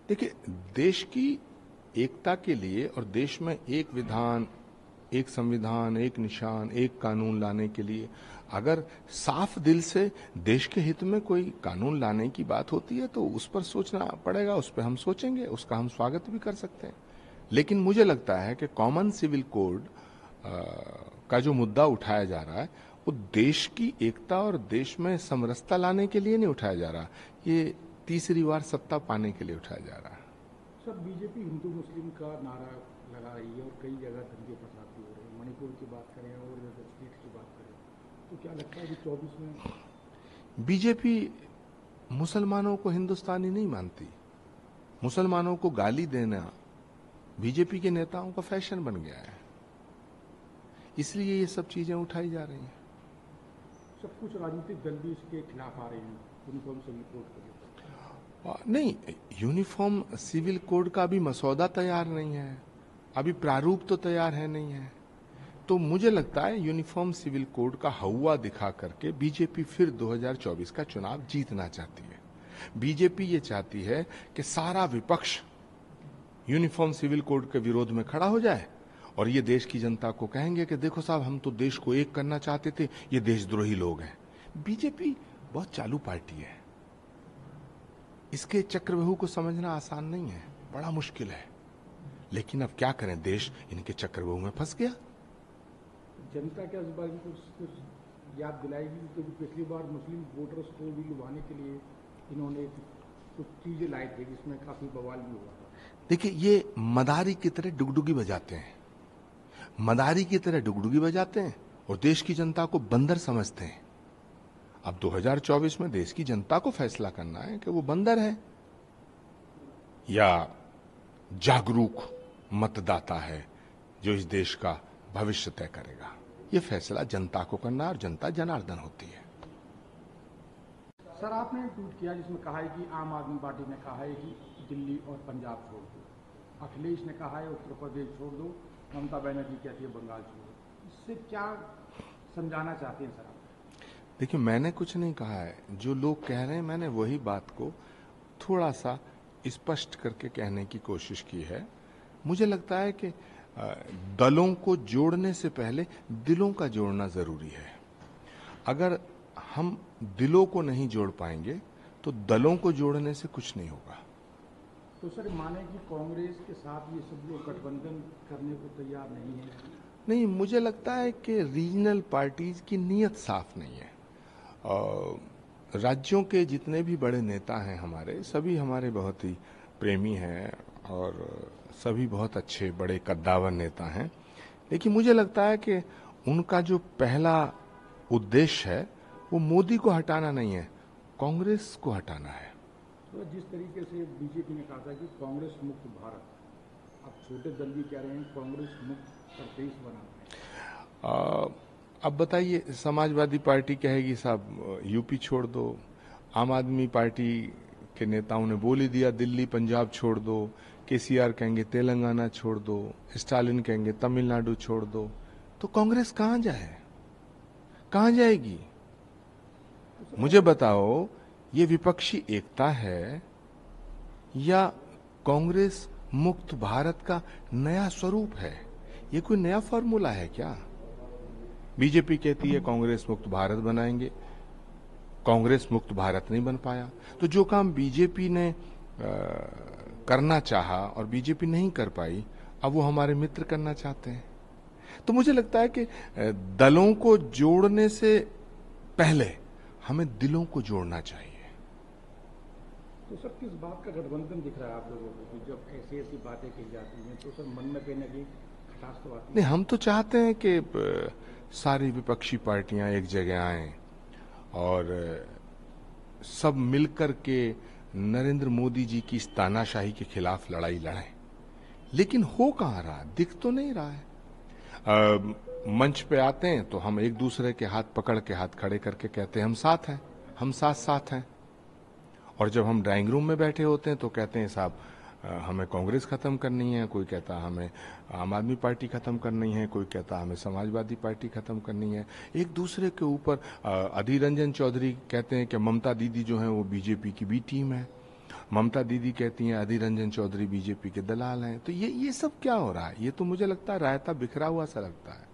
देखिए, देश की एकता के लिए और देश में एक विधान, एक संविधान, एक निशान, एक कानून लाने के लिए अगर साफ दिल से देश के हित में कोई कानून लाने की बात होती है तो उस पर सोचना पड़ेगा, उस पर हम सोचेंगे, उसका हम स्वागत भी कर सकते हैं। लेकिन मुझे लगता है कि कॉमन सिविल कोड का जो मुद्दा उठाया जा रहा है वो देश की एकता और देश में समरसता लाने के लिए नहीं उठाया जा रहा, ये तीसरी बार सत्ता पाने के लिए उठाया जा रहा है। सर, बीजेपी हिंदू मुस्लिम का नारा लगा रही है और कई जगह दंगे फसाद हो रहे हैं। मणिपुर की बात करें और स्टेट की बात करें तो क्या लगता है कि 24 में बीजेपी मुसलमानों को हिंदुस्तानी नहीं मानती। मुसलमानों को गाली देना बीजेपी के नेताओं का फैशन बन गया है, इसलिए ये सब चीजें उठाई जा रही हैं। सब कुछ राजनीतिक दल भी इसके खिलाफ आ रहे हैं यूनिफॉर्म सिविल कोड को लेकर। नहीं, यूनिफॉर्म सिविल कोड का अभी मसौदा तैयार नहीं है, अभी प्रारूप तो तैयार है नहीं है। तो मुझे लगता है यूनिफॉर्म सिविल कोड का हौवा दिखा करके बीजेपी फिर 2024 का चुनाव जीतना चाहती है। बीजेपी ये चाहती है कि सारा विपक्ष यूनिफॉर्म सिविल कोड के विरोध में खड़ा हो जाए और ये देश की जनता को कहेंगे कि देखो साहब, हम तो देश को एक करना चाहते थे, ये देशद्रोही लोग हैं। बीजेपी बहुत चालू पार्टी है, इसके चक्रव्यूह को समझना आसान नहीं है, बड़ा मुश्किल है। लेकिन अब क्या करें, देश इनके चक्रव्यूह में फंस गया। जनता क्या इस बार कुछ याद दिलाएगी? क्योंकि पिछली बार मुस्लिम वोटर्स को भी लुभाने के लिए इन्होंने कुछ चीजें लाई थी जिसमें काफी बवाल भी हुआ था। देखिए, ये मदारी की तरह डुगडुगी बजाते हैं, मदारी की तरह डुगडुगी बजाते हैं और देश की जनता को बंदर समझते हैं। अब 2024 में देश की जनता को फैसला करना है कि वो बंदर है या जागरूक मतदाता है जो इस देश का भविष्य तय करेगा। ये फैसला जनता को करना है और जनता जनार्दन होती है। सर, आपने ट्वीट किया जिसमें कहा है कि आम आदमी पार्टी ने कहा है कि दिल्ली और पंजाब छोड़ दो, अखिलेश ने कहा है उत्तर प्रदेश छोड़ दो, ममता बनर्जी कहती है बंगाल छोड़ दो। इससे क्या समझाना चाहते हैं सर आप? देखिए, मैंने कुछ नहीं कहा है, जो लोग कह रहे हैं मैंने वही बात को थोड़ा सा स्पष्ट करके कहने की कोशिश की है। मुझे लगता है कि दलों को जोड़ने से पहले दिलों का जोड़ना जरूरी है। अगर हम दिलों को नहीं जोड़ पाएंगे तो दलों को जोड़ने से कुछ नहीं होगा। तो सर, माने कि कांग्रेस के साथ ये सब लोग गठबंधन करने को तैयार नहीं है? नहीं, मुझे लगता है कि रीजनल पार्टीज की नीयत साफ नहीं है। राज्यों के जितने भी बड़े नेता हैं हमारे, सभी हमारे बहुत ही प्रेमी हैं और सभी बहुत अच्छे बड़े कद्दावर नेता हैं। लेकिन मुझे लगता है कि उनका जो पहला उद्देश्य है वो मोदी को हटाना नहीं है, कांग्रेस को हटाना है। तो जिस तरीके से बीजेपी ने कहा था कि कांग्रेस मुक्त भारत, अब छोटे दल भी कह रहे हैं कांग्रेस मुक्त प्रदेश बनाना। अब बताइए, समाजवादी पार्टी कहेगी साहब यूपी छोड़ दो, आम आदमी पार्टी के नेताओं ने बोल ही दिया दिल्ली पंजाब छोड़ दो, केसीआर कहेंगे तेलंगाना छोड़ दो, स्टालिन कहेंगे तमिलनाडु छोड़ दो। तो कांग्रेस कहां जाए, कहां जाएगी? मुझे बताओ, ये विपक्षी एकता है या कांग्रेस मुक्त भारत का नया स्वरूप है? ये कोई नया फॉर्मूला है क्या? बीजेपी कहती है कांग्रेस मुक्त भारत बनाएंगे, कांग्रेस मुक्त भारत नहीं बन पाया। तो जो काम बीजेपी ने करना चाहा और बीजेपी नहीं कर पाई, अब वो हमारे मित्र करना चाहते हैं। तो मुझे लगता है कि दलों को जोड़ने से पहले हमें दिलों को जोड़ना चाहिए। तो सर, किस बात का गठबंधन दिख रहा है आप लोगों को कि जब ऐसी ऐसी बातें की जाती हैं तो सर मन में कहीं ना कहीं खटास तो आती है? नहीं, हम तो चाहते हैं कि सारी विपक्षी पार्टियां एक जगह आएं और सब मिलकर के नरेंद्र मोदी जी की इस तानाशाही के खिलाफ लड़ाई लड़ें। लेकिन हो कहां रहा, दिख तो नहीं रहा है। मंच पे आते हैं तो हम एक दूसरे के हाथ पकड़ के हाथ खड़े करके कहते हैं हम साथ हैं, हम साथ साथ हैं। और जब हम ड्राइंग रूम में बैठे होते हैं तो कहते हैं साहब हमें कांग्रेस खत्म करनी है, कोई कहता हमें आम आदमी पार्टी खत्म करनी है, कोई कहता हमें समाजवादी पार्टी खत्म करनी है। एक दूसरे के ऊपर अधीर रंजन चौधरी कहते हैं कि ममता दीदी जो है वो बीजेपी की बी टीम है, ममता दीदी कहती हैं अधीर रंजन चौधरी बीजेपी के दलाल हैं। तो ये सब क्या हो रहा है? ये तो मुझे लगता है रायता बिखरा हुआ सा लगता है।